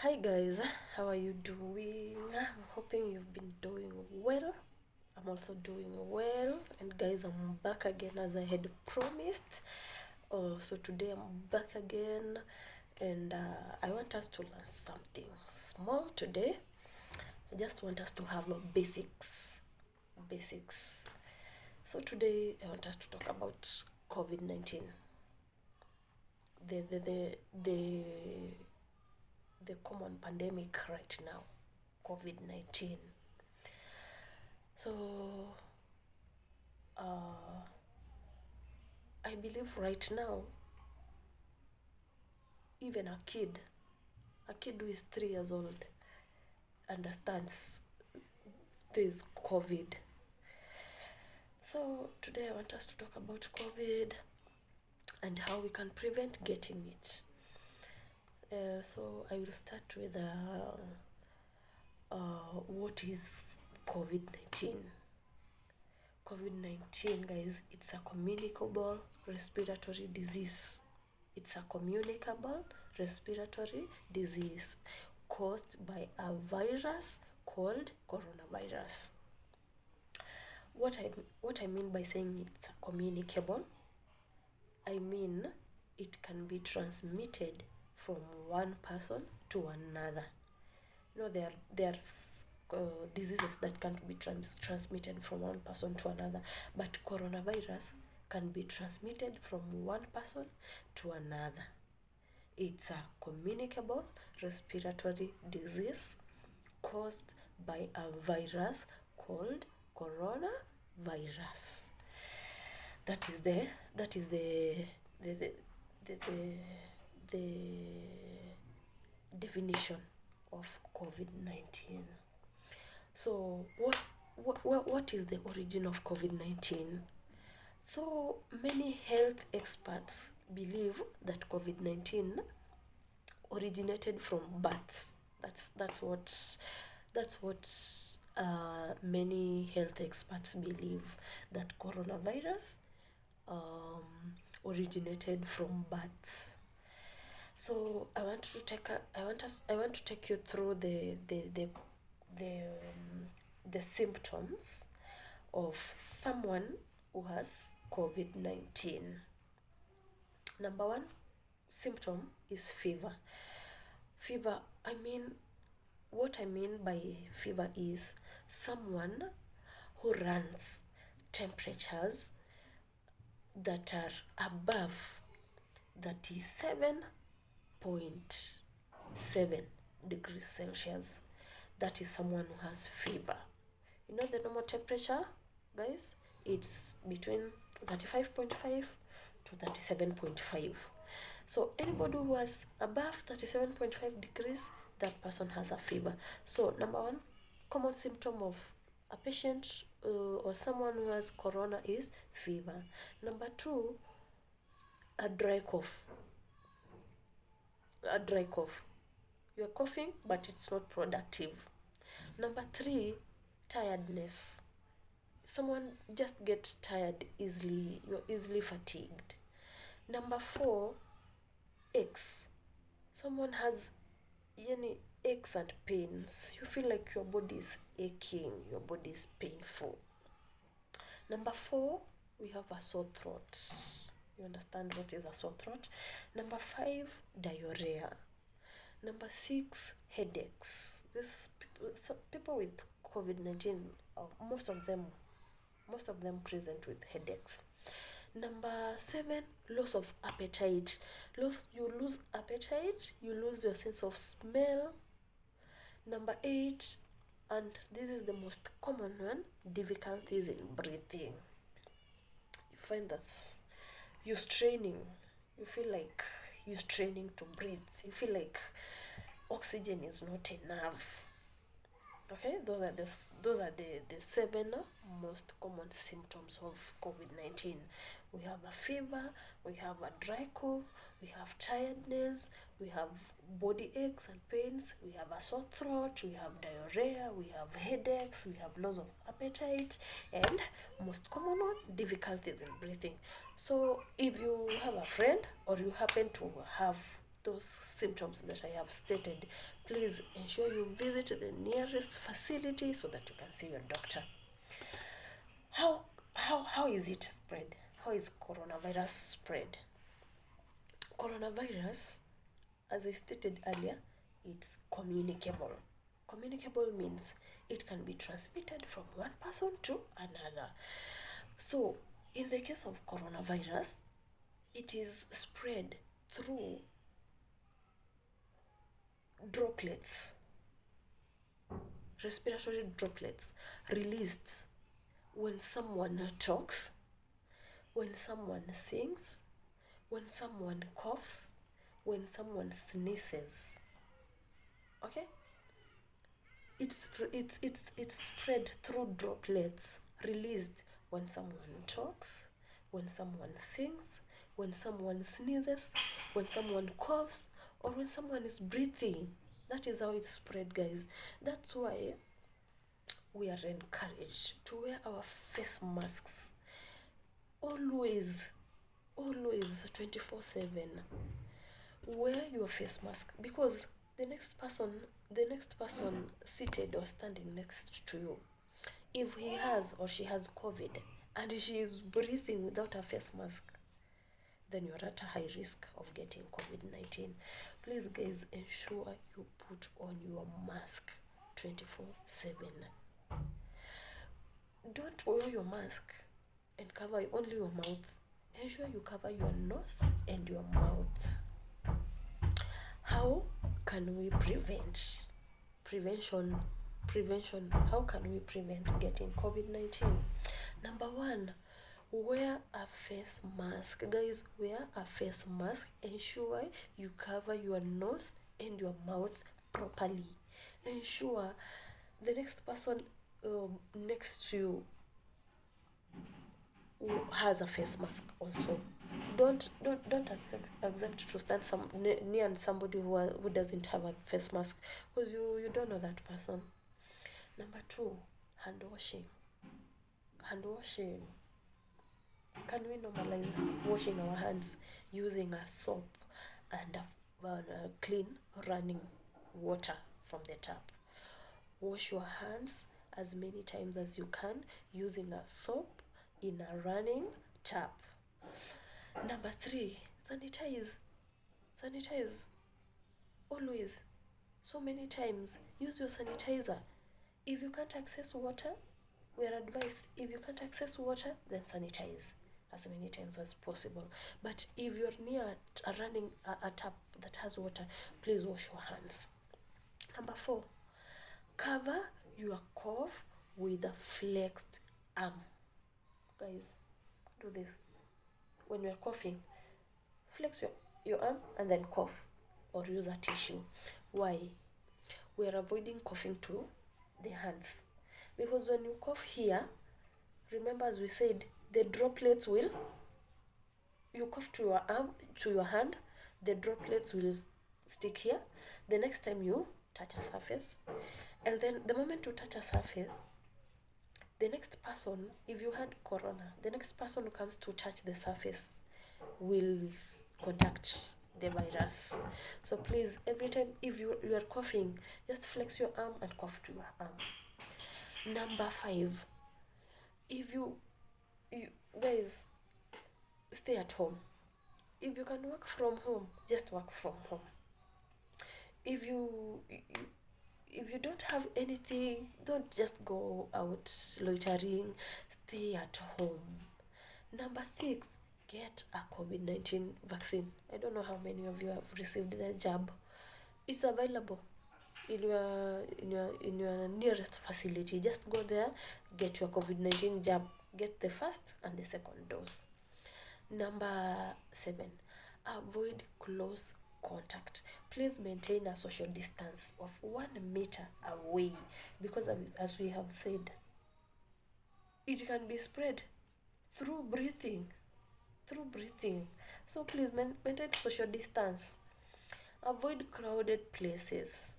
Hi guys, how are you doing? I'm hoping you've been doing well. I'm also doing well, and guys, I'm back again as I had promised. So today I'm back again, and I want us to learn something small today. I just want us to have a basics. So today I want us to talk about COVID-19, the the the the the common pandemic right now, COVID-19. So uh, I believe right now, even a kid who is 3 years old understands this COVID. So today I want us to talk about COVID and how we can prevent getting it. So I will start with what is COVID-19. COVID-19, guys, it's a communicable respiratory disease. It's a communicable respiratory disease caused by a virus called coronavirus. What I mean by saying it's communicable, I mean it can be transmitted from one person to another. There are diseases that can't be transmitted from one person to another, but coronavirus can be transmitted from one person to another. It's a communicable respiratory disease caused by a virus called coronavirus. That is the definition of COVID-19. So what is the origin of COVID-19? So many health experts believe that COVID-19 originated from bats. That's what many health experts believe, that coronavirus originated from bats. So I want to take you through the symptoms of someone who has COVID-19. Number one symptom is fever. Fever, what I mean by fever is someone who runs temperatures that are above 37.7 degrees Celsius. That is someone who has fever. You know the normal temperature, guys? It's between 35.5 to 37.5. So anybody who has above 37.5 degrees, that person has a fever. So number one common symptom of a patient or someone who has corona is fever. Number two, a dry cough. You're coughing, but it's not productive. Number three, tiredness. Someone just gets tired easily. You're easily fatigued. Number four, aches. Someone has any aches and pains. You feel like your body is aching, your body is painful. Number four, we have a sore throat. You understand what is a sore throat? Number five, diarrhea. Number six, headaches. People with COVID-19, most of them present with headaches. Number seven, loss of appetite. You lose appetite, you lose your sense of smell. Number eight, and this is the most common one, difficulties in breathing. You find that you're straining, you feel like you're straining to breathe, you feel like oxygen is not enough. Okay, those are the seven most common symptoms of COVID-19. We have a fever, we have a dry cough, we have tiredness, we have body aches and pains, we have a sore throat, we have diarrhea, we have headaches, we have loss of appetite, and most common one, difficulties in breathing. So if you have a friend or you happen to have those symptoms that I have stated, please ensure you visit the nearest facility so that you can see your doctor. How is it spread? How is coronavirus spread? Coronavirus, as I stated earlier, it's communicable. Communicable means it can be transmitted from one person to another. So, in the case of coronavirus, it is spread through droplets, respiratory droplets released when someone talks, when someone sings, when someone coughs, when someone sneezes. Okay? It's spread through droplets released when someone talks, when someone sings, when someone sneezes, when someone coughs, or when someone is breathing. That is how it's spread, guys. That's why we are encouraged to wear our face masks always, 24/7. Wear your face mask, because the next person seated or standing next to you, if he has or she has COVID and she is breathing without a face mask, then you're at a high risk of getting COVID-19. Please, guys, ensure you put on your mask 24/7. Don't wear your mask and cover only your mouth. Ensure you cover your nose and your mouth. How can we prevent? Prevention. How can we prevent getting COVID-19? Number one, wear a face mask. Guys, wear a face mask. Ensure you cover your nose and your mouth properly. Ensure the next person next to you who has a face mask also. Don't accept to stand near somebody who doesn't have a face mask, because you don't know that person. Number two, hand washing. Can we normalize washing our hands using a soap and a clean running water from the tap? Wash your hands as many times as you can using a soap in a running tap. Number three, sanitize always. So many times, use your sanitizer. If you can't access water, we are advised, if you can't access water, then sanitize as many times as possible. But if you're near a running a tap that has water, please wash your hands. Number four, cover your cough with a flexed arm. Guys, do this. When you're coughing, flex your arm and then cough, or use a tissue. Why? We're avoiding coughing to the hands, because when you cough here, remember, as we said, the droplets will, you cough to your arm, to your hand, the droplets will stick here. The next time you touch a surface, and then the moment you touch a surface, the next person, if you had corona, the next person who comes to touch the surface will contact the virus. So please, every time if you are coughing, just flex your arm and cough to your arm. Number five, if you guys, stay at home. If you can work from home, just work from home. If you don't have anything, don't just go out loitering. Stay at home. Number six, get a COVID-19 vaccine. I don't know how many of you have received the jab. It's available in your nearest facility. Just go there, get your COVID-19 jab. Get the first and the second dose. Number seven, avoid close contact. Please maintain a social distance of 1 meter away, because as we have said, it can be spread through breathing. So please maintain social distance. Avoid crowded places.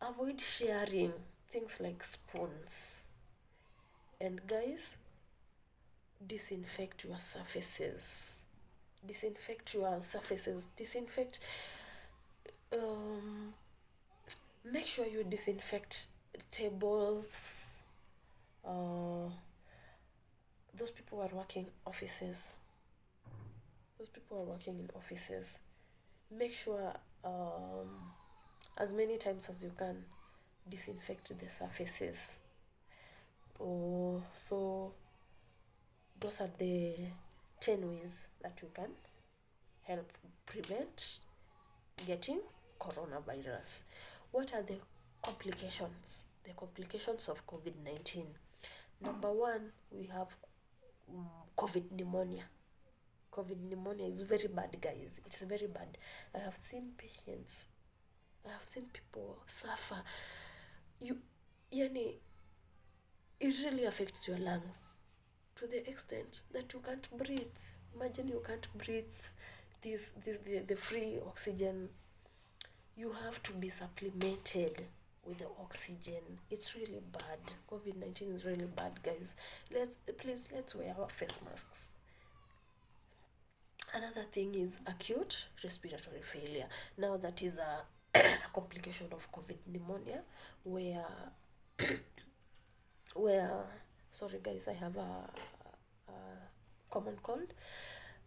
Avoid sharing things like spoons. And guys, disinfect your surfaces. disinfect your surfaces, um make sure you disinfect tables. uh those people are working offices those people are working in offices. Make sure, as many times as you can, disinfect the surfaces. So those are the 10 ways that you can help prevent getting coronavirus. What are the complications? The complications of COVID-19. Number one, we have COVID pneumonia. COVID pneumonia is very bad, guys. It's very bad. I have seen patients. I have seen people suffer. Yani, it really affects your lungs to the extent that you can't breathe. Imagine you can't breathe the free oxygen. You have to be supplemented with the oxygen. It's really bad. COVID-19 is really bad, guys. Let's wear our face masks. Another thing is acute respiratory failure. Now that is a complication of COVID pneumonia, where sorry guys, I have a common cold.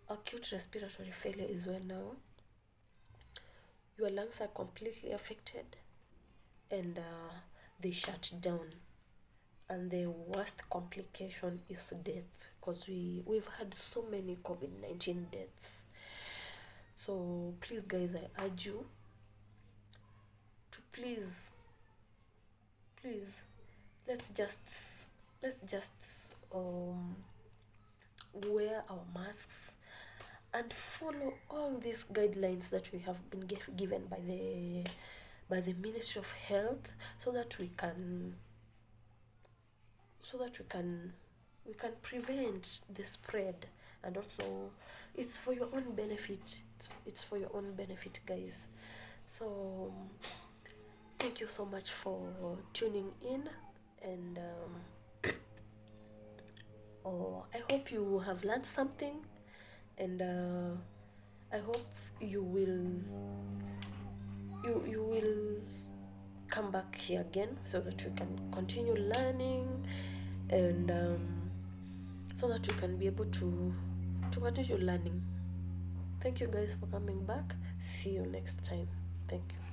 Acute respiratory failure is when now your lungs are completely affected and they shut down, and the worst complication is death, because we've had so many COVID-19 deaths. So please guys, I urge you to please let's just wear our masks and follow all these guidelines that we have been given by the Ministry of Health, so that we can prevent the spread. And also, it's for your own benefit. It's for your own benefit, guys. So thank you so much for tuning in, and I hope you have learned something, and I hope you will come back here again, so that we can continue learning, and so that we can be able to continue learning. Thank you guys for coming back. See you next time. Thank you.